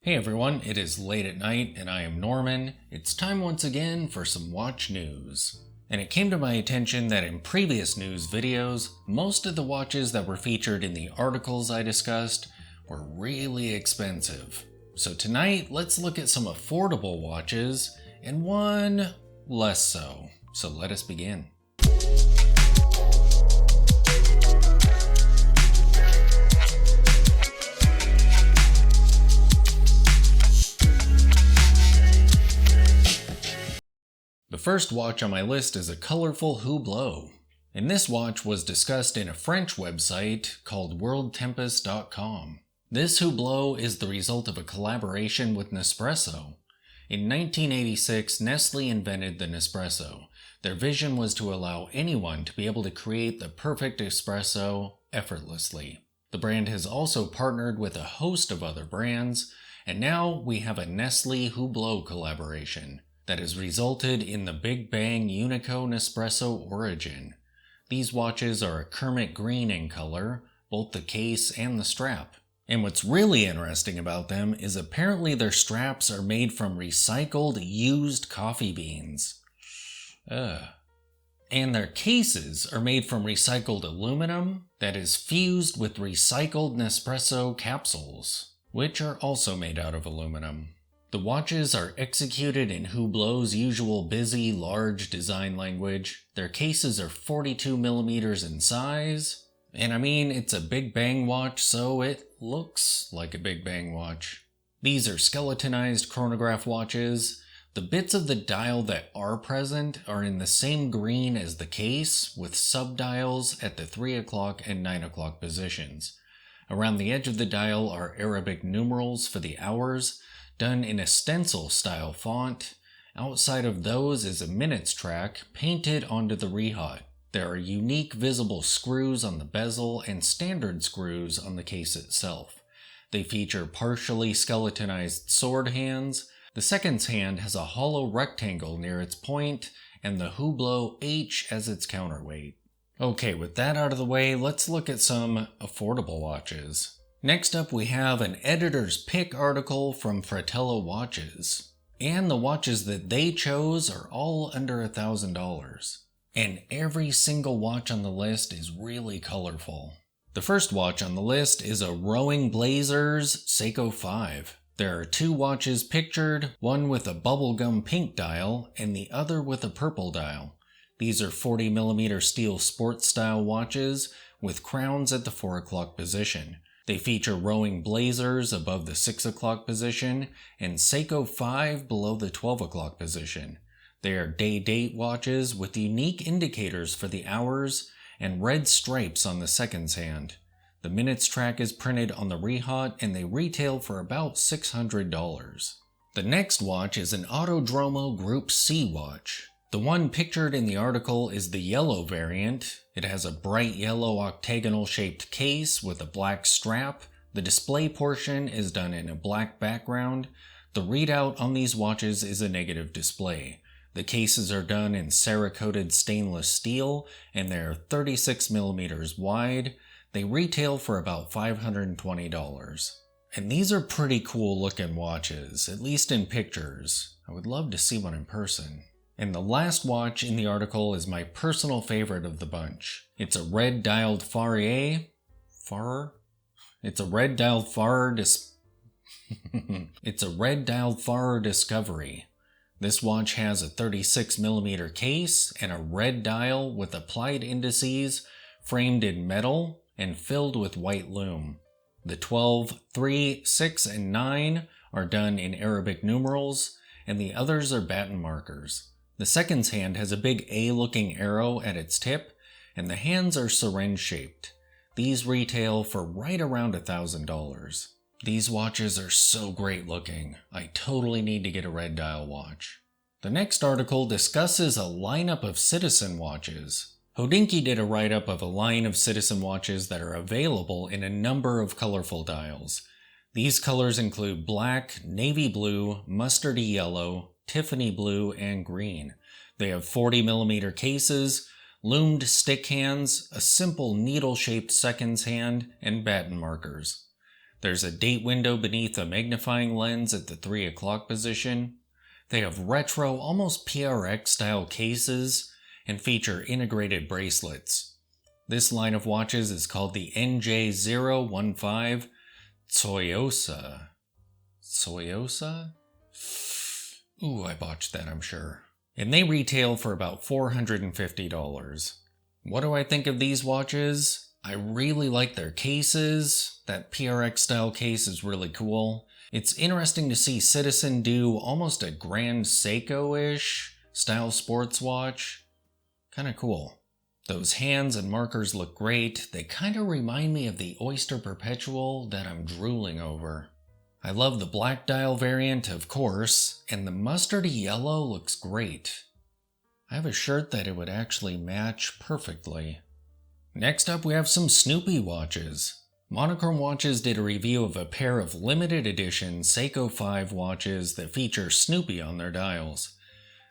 Hey everyone, it is late at night and I am Norman. It's time once again for some watch news. And it came to my attention that in previous news videos, most of the watches that were featured in the articles I discussed were really expensive. So tonight, let's look at some affordable watches and one less so. So let us begin. The first watch on my list is a colorful Hublot, and this watch was discussed in a French website called worldtempest.com. This Hublot is the result of a collaboration with Nespresso. In 1986, Nestle invented the Nespresso. Their vision was to allow anyone to be able to create the perfect espresso effortlessly. The brand has also partnered with a host of other brands, and now we have a Nestle Hublot collaboration that has resulted in the Big Bang Unico Nespresso Origin. These watches are a Kermit green in color, both the case and the strap. And what's really interesting about them is apparently their straps are made from recycled used coffee beans. And their cases are made from recycled aluminum that is fused with recycled Nespresso capsules, which are also made out of aluminum. The watches are executed in Hublot's usual busy, large design language. Their cases are 42mm in size. And I mean, it's a Big Bang watch, so it looks like a Big Bang watch. These are skeletonized chronograph watches. The bits of the dial that are present are in the same green as the case, with subdials at the 3 o'clock and 9 o'clock positions. Around the edge of the dial are Arabic numerals for the hours, done in a stencil-style font. Outside of those is a minutes track painted onto the rehaut. There are unique visible screws on the bezel and standard screws on the case itself. They feature partially skeletonized sword hands. The seconds hand has a hollow rectangle near its point, and the Hublot H as its counterweight. Okay, with that out of the way, let's look at some affordable watches. Next up we have an editor's pick article from Fratello Watches. And the watches that they chose are all under $1,000. And every single watch on the list is really colorful. The first watch on the list is a Rowing Blazers Seiko 5. There are two watches pictured, one with a bubblegum pink dial and the other with a purple dial. These are 40mm steel sports style watches with crowns at the 4 o'clock position. They feature Rowing Blazers above the 6 o'clock position and Seiko 5 below the 12 o'clock position. They are day-date watches with unique indicators for the hours and red stripes on the seconds hand. The minutes track is printed on the rehaut and they retail for about $600. The next watch is an Autodromo Group C watch. The one pictured in the article is the yellow variant. It has a bright yellow octagonal shaped case with a black strap. The display portion is done in a black background. The readout on these watches is a negative display. The cases are done in Cerakoted stainless steel and they're 36mm wide. They retail for about $520. And these are pretty cool looking watches, at least in pictures. I would love to see one in person. And the last watch in the article is my personal favorite of the bunch. It's a red-dialed Farrer Discovery. This watch has a 36mm case and a red dial with applied indices framed in metal and filled with white lume. The 12, 3, 6, and 9 are done in Arabic numerals, and the others are batten markers. The seconds hand has a big A-looking arrow at its tip, and the hands are syringe-shaped. These retail for right around $1,000. These watches are so great looking. I totally need to get a red dial watch. The next article discusses a lineup of Citizen watches. Hodinkee did a write-up of a line of Citizen watches that are available in a number of colorful dials. These colors include black, navy blue, mustardy yellow, Tiffany blue, and green. They have 40mm cases, loomed stick hands, a simple needle-shaped seconds hand, and batten markers. There's a date window beneath a magnifying lens at the 3 o'clock position. They have retro, almost PRX style cases and feature integrated bracelets. This line of watches is called the NJ015 Tsuyosa. Tsuyosa? Ooh, I botched that, I'm sure. And they retail for about $450. What do I think of these watches? I really like their cases. That PRX style case is really cool. It's interesting to see Citizen do almost a Grand Seiko-ish style sports watch. Kinda cool. Those hands and markers look great. They kinda remind me of the Oyster Perpetual that I'm drooling over. I love the black dial variant, of course, and the mustardy yellow looks great. I have a shirt that it would actually match perfectly. Next up, we have some Snoopy watches. Monochrome Watches did a review of a pair of limited edition Seiko 5 watches that feature Snoopy on their dials.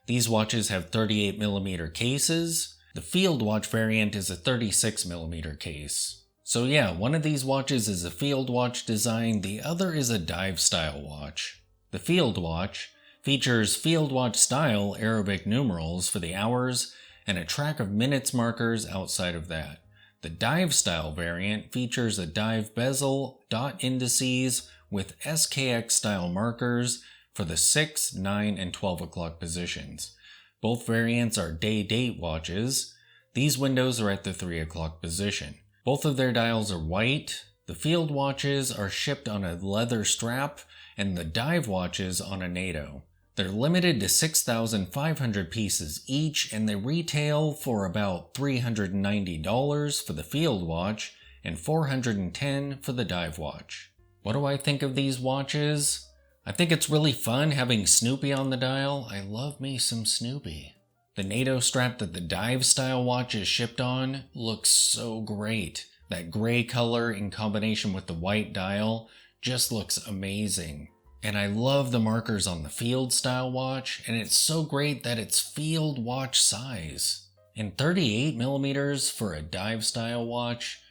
These watches have 38mm cases. The field watch variant is a 36mm case. So yeah, one of these watches is a field watch design, the other is a dive style watch. The field watch features field watch style Arabic numerals for the hours and a track of minutes markers outside of that. The dive style variant features a dive bezel, dot indices with SKX style markers for the 6, 9, and 12 o'clock positions. Both variants are day-date watches. These windows are at the 3 o'clock position. Both of their dials are white. The field watches are shipped on a leather strap and the dive watches on a NATO. They're limited to 6,500 pieces each and they retail for about $390 for the field watch and $410 for the dive watch. What do I think of these watches? I think it's really fun having Snoopy on the dial. I love me some Snoopy. The NATO strap that the dive style watch is shipped on looks so great. That gray color in combination with the white dial just looks amazing. And I love the markers on the field style watch, and it's so great that it's field watch size. And 38mm for a dive style watch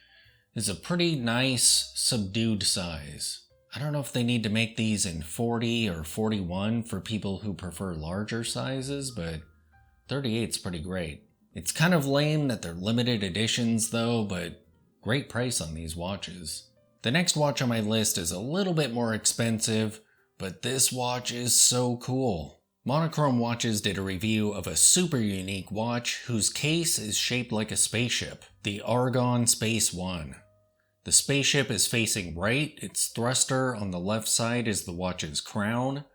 is a pretty nice subdued size. I don't know if they need to make these in 40 or 41 for people who prefer larger sizes, but 38's pretty great. It's kind of lame that they're limited editions though, but great price on these watches. The next watch on my list is a little bit more expensive, but this watch is so cool. Monochrome Watches did a review of a super unique watch whose case is shaped like a spaceship, the Argon Space One. The spaceship is facing right, its thruster on the left side is the watch's crown.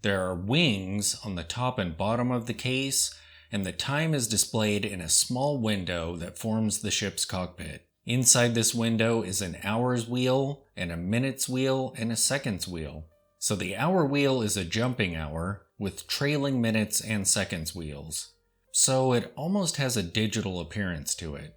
There are wings on the top and bottom of the case, and the time is displayed in a small window that forms the ship's cockpit. Inside this window is an hours wheel, and a minutes wheel, and a seconds wheel. So the hour wheel is a jumping hour, with trailing minutes and seconds wheels. So it almost has a digital appearance to it.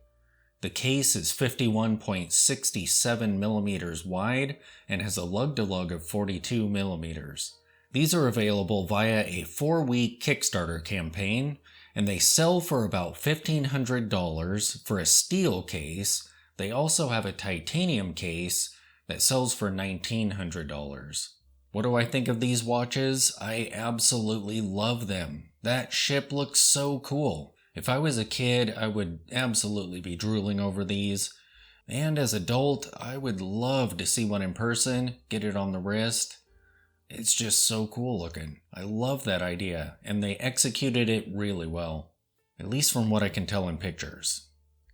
The case is 51.67mm wide, and has a lug-to-lug of 42mm. These are available via a 4-week Kickstarter campaign, and they sell for about $1,500 for a steel case. They also have a titanium case that sells for $1,900. What do I think of these watches? I absolutely love them. That ship looks so cool. If I was a kid, I would absolutely be drooling over these. And as an adult, I would love to see one in person, get it on the wrist. It's just so cool looking. I love that idea, and they executed it really well. At least from what I can tell in pictures.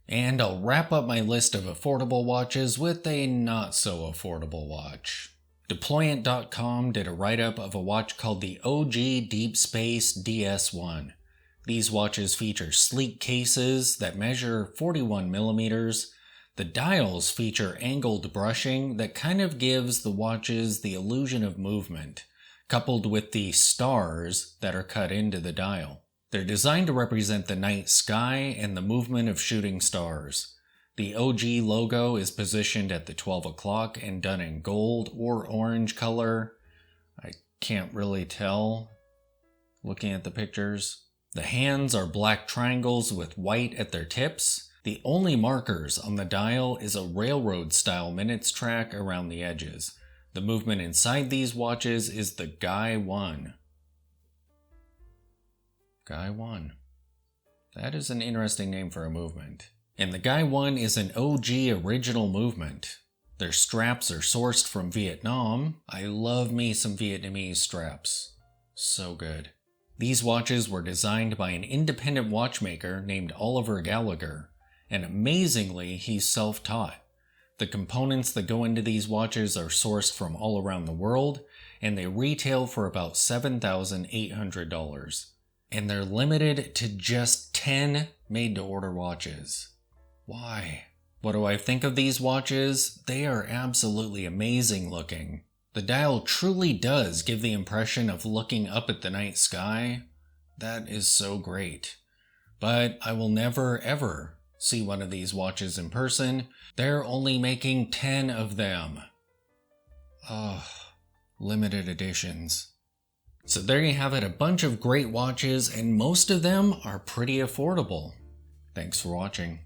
And I'll wrap up my list of affordable watches with a not so affordable watch. Deployant.com did a write-up of a watch called the OG Deep Space DS1. These watches feature sleek cases that measure 41mm. The dials feature angled brushing that kind of gives the watches the illusion of movement, coupled with the stars that are cut into the dial. They're designed to represent the night sky and the movement of shooting stars. The OG logo is positioned at the 12 o'clock and done in gold or orange color. I can't really tell looking at the pictures. The hands are black triangles with white at their tips. The only markers on the dial is a railroad-style minutes track around the edges. The movement inside these watches is the Guy 1. Guy 1. That is an interesting name for a movement. And the Guy 1 is an OG original movement. Their straps are sourced from Vietnam. I love me some Vietnamese straps. So good. These watches were designed by an independent watchmaker named Oliver Gallagher, and amazingly, he's self-taught. The components that go into these watches are sourced from all around the world, and they retail for about $7,800. And they're limited to just 10 made-to-order watches. Why? What do I think of these watches? They are absolutely amazing looking. The dial truly does give the impression of looking up at the night sky. That is so great. But I will never ever see one of these watches in person. They're only making 10 of them. Limited editions. So there you have it, a bunch of great watches, and most of them are pretty affordable. Thanks for watching.